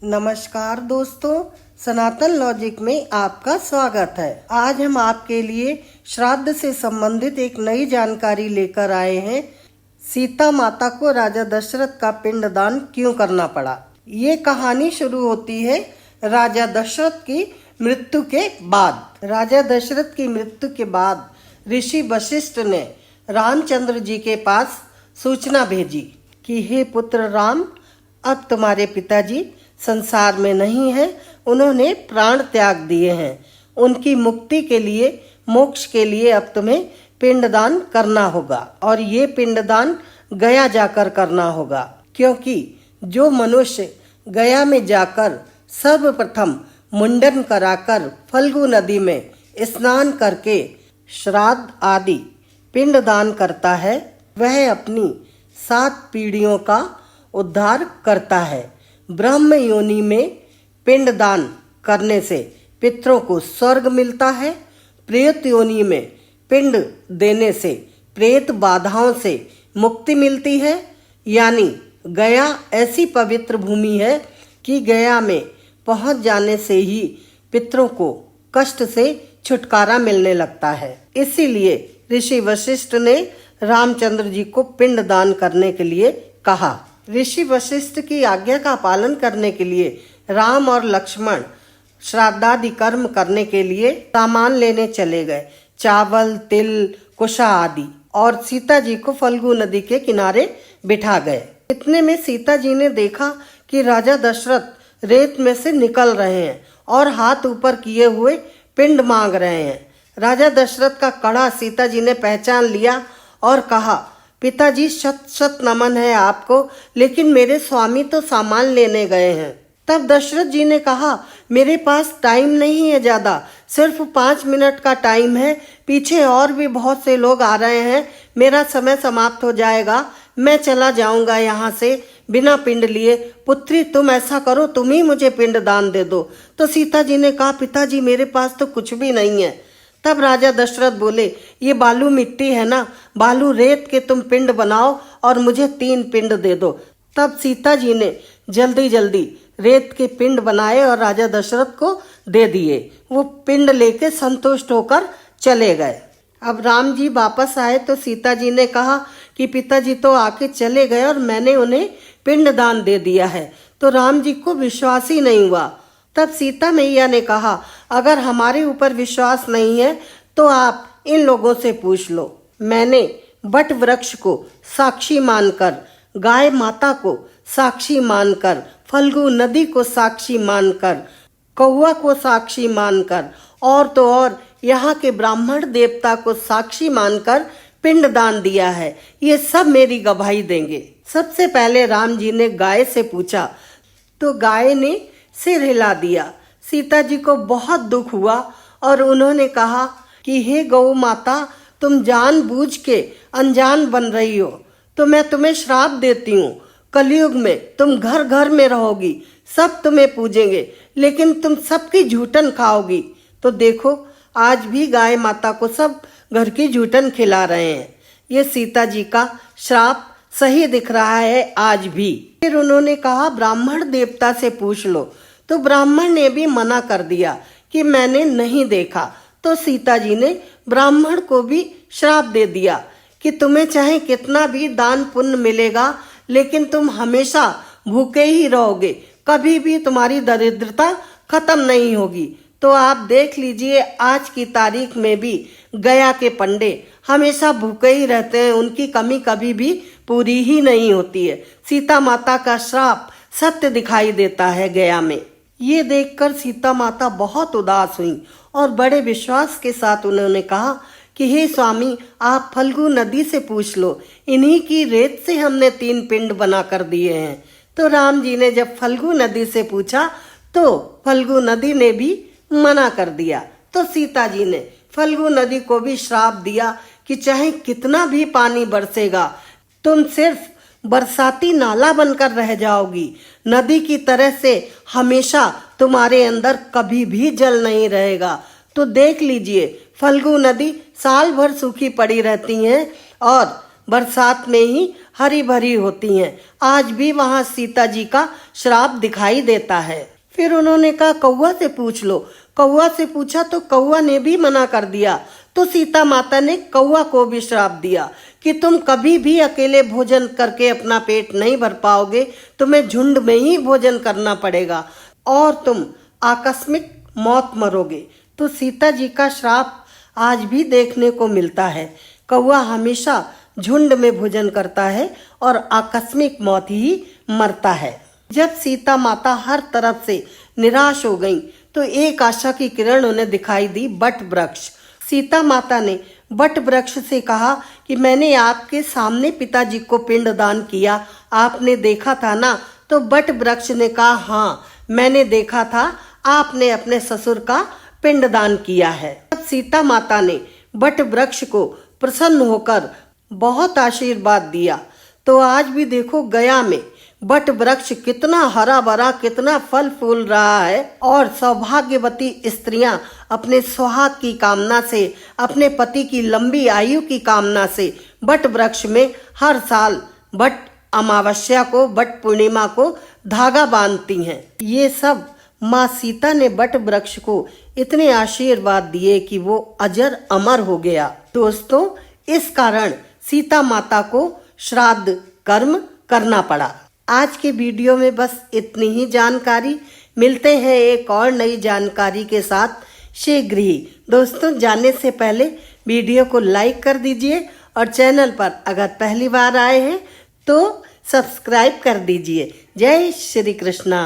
नमस्कार दोस्तों, सनातन लॉजिक में आपका स्वागत है। आज हम आपके लिए श्राद्ध से संबंधित एक नई जानकारी लेकर आए हैं। सीता माता को राजा दशरथ का पिंडदान क्यों करना पड़ा। ये कहानी शुरू होती है राजा दशरथ की मृत्यु के बाद। राजा दशरथ की मृत्यु के बाद ऋषि वशिष्ठ ने रामचंद्र जी के पास सूचना भेजी कि हे पुत्र राम, अब तुम्हारे पिताजी संसार में नहीं है, उन्होंने प्राण त्याग दिए हैं। उनकी मुक्ति के लिए, मोक्ष के लिए अब तुम्हें पिंडदान करना होगा, और ये पिंडदान गया जाकर करना होगा, क्योंकि जो मनुष्य गया में जाकर सर्वप्रथम मुंडन कराकर फल्गु नदी में स्नान करके श्राद्ध आदि पिंडदान करता है, वह अपनी 7 पीढ़ियों का उद्धार करता है। ब्रह्म योनि में पिंडदान करने से पितरों को स्वर्ग मिलता है। प्रेत योनि में पिंड देने से प्रेत बाधाओं से मुक्ति मिलती है। यानी गया ऐसी पवित्र भूमि है कि गया में पहुंच जाने से ही पितरों को कष्ट से छुटकारा मिलने लगता है। इसीलिए ऋषि वशिष्ठ ने रामचंद्र जी को पिंडदान करने के लिए कहा। ऋषि वशिष्ठ की आज्ञा का पालन करने के लिए राम और लक्ष्मण श्राद्धादि कर्म करने के लिए सामान लेने चले गए, चावल, तिल, कुशा आदि, और सीता जी को फल्गु नदी के किनारे बिठा गए। इतने में सीता जी ने देखा कि राजा दशरथ रेत में से निकल रहे हैं और हाथ ऊपर किए हुए पिंड मांग रहे हैं। राजा दशरथ का कड़ा सीता जी ने पहचान लिया और कहा, पिताजी शत शत नमन है आपको, लेकिन मेरे स्वामी तो सामान लेने गए हैं। तब दशरथ जी ने कहा, मेरे पास टाइम नहीं है ज्यादा, सिर्फ 5 मिनट का टाइम है, पीछे और भी बहुत से लोग आ रहे हैं, मेरा समय समाप्त हो जाएगा, मैं चला जाऊंगा यहाँ से बिना पिंड लिए। पुत्री तुम ऐसा करो, तुम ही मुझे पिंड दान दे दो। तो सीता जी ने कहा, पिताजी मेरे पास तो कुछ भी नहीं है। तब राजा दशरथ बोले, ये बालू मिट्टी है ना, बालू रेत के तुम पिंड बनाओ और मुझे 3 पिंड दे दो। तब सीता जी ने जल्दी जल्दी रेत के पिंड बनाए और राजा दशरथ को दे दिए। वो पिंड लेके संतुष्ट होकर चले गए। अब राम जी वापस आए तो सीता जी ने कहा कि पिताजी तो आके चले गए और मैंने उन्हें पिंड दान दे दिया है। तो राम जी को विश्वास ही नहीं हुआ। तब सीता मैया ने कहा, अगर हमारे ऊपर विश्वास नहीं है तो आप इन लोगों से पूछ लो। मैंने बट वृक्ष को साक्षी मानकर, गाय माता को साक्षी मानकर, फल्गु नदी को साक्षी मानकर, कौवा को साक्षी मानकर, और तो और यहाँ के ब्राह्मण देवता को साक्षी मानकर पिंड दान दिया है। ये सब मेरी गवाही देंगे। सबसे पहले राम जी ने गाय से पूछा तो गाय ने सिर हिला दिया। सीता जी को बहुत दुख हुआ और उन्होंने कहा कि हे गौ माता, तुम जानबूझ के अनजान बन रही हो, तो मैं तुम्हें श्राप देती हूँ। कलयुग में तुम घर घर में रहोगी, सब तुम्हें पूजेंगे, लेकिन तुम सबकी झूठन खाओगी। तो देखो, आज भी गाय माता को सब घर की झूठन खिला रहे हैं। ये सीता जी का श्राप सही दिख रहा है आज भी। फिर उन्होंने कहा, ब्राह्मण देवता से पूछ लो। तो ब्राह्मण ने भी मना कर दिया कि मैंने नहीं देखा। तो सीता जी ने ब्राह्मण को भी श्राप दे दिया कि तुम्हें चाहे कितना भी दान पुण्य मिलेगा, लेकिन तुम हमेशा भूखे ही रहोगे, कभी भी तुम्हारी दरिद्रता खत्म नहीं होगी। तो आप देख लीजिए, आज की तारीख में भी गया के पंडे हमेशा भूखे ही रहते हैं, उनकी कमी कभी भी पूरी ही नहीं होती है। सीता माता का श्राप सत्य दिखाई देता है गया में। ये देखकर सीता माता बहुत उदास हुई और बड़े विश्वास के साथ उन्होंने कहा कि हे स्वामी, आप फल्गु नदी से पूछ लो, इन्हीं की रेत से हमने 3 पिंड बना कर दिए हैं। तो राम जी ने जब फल्गु नदी से पूछा तो फल्गु नदी ने भी मना कर दिया। तो सीता जी ने फल्गु नदी को भी श्राप दिया कि चाहे कितना भी पानी बरसेगा, तुम सिर्फ बरसाती नाला बनकर रह जाओगी, नदी की तरह से हमेशा तुम्हारे अंदर कभी भी जल नहीं रहेगा। तो देख लीजिए, फल्गु नदी साल भर सूखी पड़ी रहती है और बरसात में ही हरी भरी होती हैं। आज भी वहाँ सीता जी का श्राप दिखाई देता है। फिर उन्होंने कहा कौवा से पूछ लो। कौवा से पूछा तो कौवा ने भी मना कर दिया। तो सीता माता ने कौवा को भी श्राप दिया कि तुम कभी भी अकेले भोजन करके अपना पेट नहीं भर पाओगे, तुम्हें झुंड में ही भोजन करना पड़ेगा और तुम आकस्मिक मौत मरोगे। तो सीता जी का श्राप आज भी देखने को मिलता है। कौवा हमेशा झुंड में भोजन करता है और आकस्मिक मौत ही मरता है। जब सीता माता हर तरफ से निराश हो गईं, तो एक आशा की किरण उन्हें दिखाई दी, बट वृक्ष। सीता माता ने बट वृक्ष से कहा कि मैंने आपके सामने पिताजी को पिंडदान किया, आपने देखा था ना? तो बट वृक्ष ने कहा हाँ, मैंने देखा था, आपने अपने ससुर का पिंडदान किया है। तब सीता माता ने बट वृक्ष को प्रसन्न होकर बहुत आशीर्वाद दिया। तो आज भी देखो गया में बट वृक्ष कितना हरा भरा, कितना फल फूल रहा है और सौभाग्यवती स्त्रियां अपने सुहाग की कामना से, अपने पति की लंबी आयु की कामना से बट वृक्ष में हर साल बट अमावस्या को, बट पूर्णिमा को धागा बांधती हैं। ये सब माँ सीता ने बट वृक्ष को इतने आशीर्वाद दिए कि वो अजर अमर हो गया। दोस्तों, इस कारण सीता माता को श्राद्ध कर्म करना पड़ा। आज के वीडियो में बस इतनी ही जानकारी। मिलते हैं एक और नई जानकारी के साथ शीघ्र ही। दोस्तों, जाने से पहले वीडियो को लाइक कर दीजिए और चैनल पर अगर पहली बार आए हैं तो सब्सक्राइब कर दीजिए। जय श्री कृष्णा।